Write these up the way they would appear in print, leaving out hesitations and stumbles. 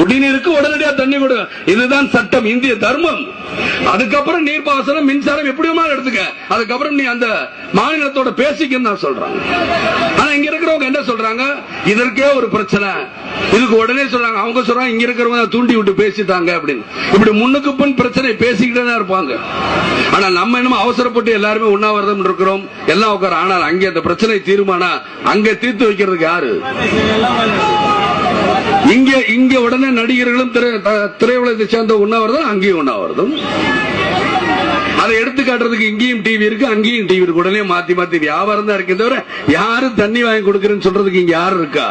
குடிநீருக்கு உடனடியாக தண்ணி கொடு, இதுதான் சட்டம், இந்திய தர்மம். அதுக்கப்புறம் நீர்ப்பாசனம், மின்சாரம் எப்படியுமா எடுத்துக்க, அதுக்கப்புறம் நீ அந்த மாநிலத்தோட பேசிக்கன்னு தான் சொல்றாங்க. ஆனா இங்க இருக்கிறவங்க என்ன சொல்றாங்க, இதற்கே ஒரு பிரச்சனை, இதுக்கு உடனே சொல்றாங்க. அவங்க சொல்றாங்க இங்க இருக்கிறவங்க தூண்டி விட்டு பேசிட்டாங்க அப்படின்னு. இப்படி முன்னுக்கு பின் பிரச்சனை பேசிக்கிட்டே தான் இருப்பாங்க. ஆனா நம்ம என்னமோ அவசரப்பட்டு எல்லாருமே உண்ணாவிரதம் இருக்கிறோம், எல்லாம் உட்கார. ஆனால் அங்கே அந்த பிரச்சனை தீர்மானம் அங்க தீர்த்து வைக்கிறதுக்கு யாரு? இங்க உடனே நடிகர்களும் திரையுலகத்தை சேர்ந்த உண்ணாவிரதம், அங்கேயும் உண்ணாவிரதம். அதை எடுத்து காட்டுறதுக்கு இங்கேயும் டிவி இருக்கு, அங்கேயும் டிவி இருக்கு. உடனே மாத்தி மாத்தி வியாபாரம் தான் இருக்கே தவிர யாரும் தண்ணி வாங்கி கொடுக்கறேன்னு சொல்றதுக்கு இங்க யாரு இருக்கா?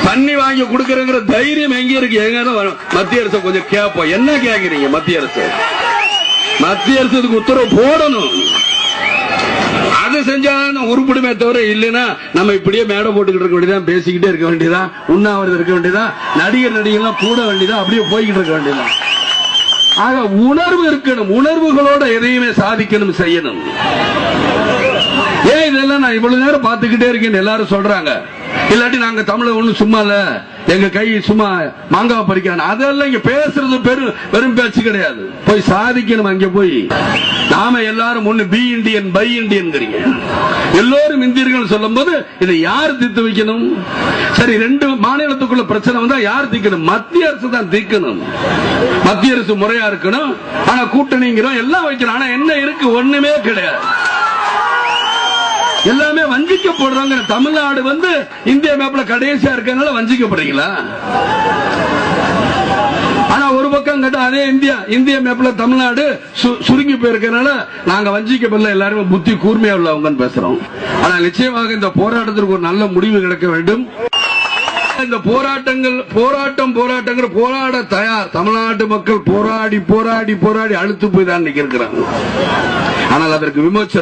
தண்ணி வாங்கி கொடுக்கறங்கிற தைரியம் எங்க இருக்கு? எங்க மத்திய அரசு கொஞ்சம் கேட்போம். என்ன கேக்குறீங்க? மத்திய அரசுக்கு உத்தரவு போடணும். அது செஞ்சா உருப்படுமே தவிர, இல்லைன்னா நம்ம இப்படியே மேடை போட்டுக்கிட்டு இருக்க வேண்டியதான், பேசிக்கிட்டே இருக்க வேண்டியதான், உண்ணாவிரதம் இருக்க வேண்டியதான், நடிகர்லாம் கூட வேண்டியதான், அப்படியே போய்கிட்டு இருக்க வேண்டியதான். ஆக உணர்வு இருக்கணும், உணர்வுகளோட எதையுமே சாதிக்கணும், செய்யணும். ஏன் இதெல்லாம் நான் இவ்வளவு நேரம் பார்த்துக்கிட்டே இருக்கேன் எல்லாரும் சொல்றாங்க. இல்லாட்டி நாங்க தமிழ ஒண்ணு சும்மா இல்ல, எங்க கை சும்மா மாங்காய் பறிக்கான, அதெல்லாம் இங்க பேசுறது வெறும் பேச்சு கிடையாது. போய் சாதிக்கணும். அங்க போய் நாம எல்லாரும் ஒண்ணு பி இண்டியன் பை இண்டியன், எல்லோரும் இந்தியர்கள் சொல்லும் போது இதை யார் தீர்த்து வைக்கணும்? சரி, ரெண்டு மாநிலத்துக்குள்ள பிரச்சனை வந்தா யார் தீர்க்கணும்? மத்திய அரசு தான் தீர்க்கணும். மத்திய அரசு முறையா இருக்கணும். ஆனா கூட்டணிங்கிறோம், எல்லாம் வைக்கணும். ஆனா என்ன இருக்கு? ஒண்ணுமே கிடையாது. எல்லாமே வஞ்சிக்கப்படுறாங்க. தமிழ்நாடு இந்திய மேப்ல கடைசியா இருக்கனால வஞ்சிக்கப்படுறீங்களா? ஆனா ஒரு பக்கம் கேட்டா அதே இந்திய மேப்ல தமிழ்நாடு சுருங்கி போயிருக்கனால நாங்க வஞ்சிக்கப்படல, எல்லாருமே புத்தி கூர்மையா உள்ளவங்கன்னு பேசுறோம். ஆனா நிச்சயமாக இந்த போராட்டத்திற்கு ஒரு நல்ல முடிவு கிடைக்க வேண்டும். இந்த போராட்டங்கள் போராட தயார். தமிழ்நாட்டு மக்கள் போராடி போராடி போராடி அழுத்து போய் தான் இருக்கிறாங்க. ஆனால் அதற்கு விமோச்சனம்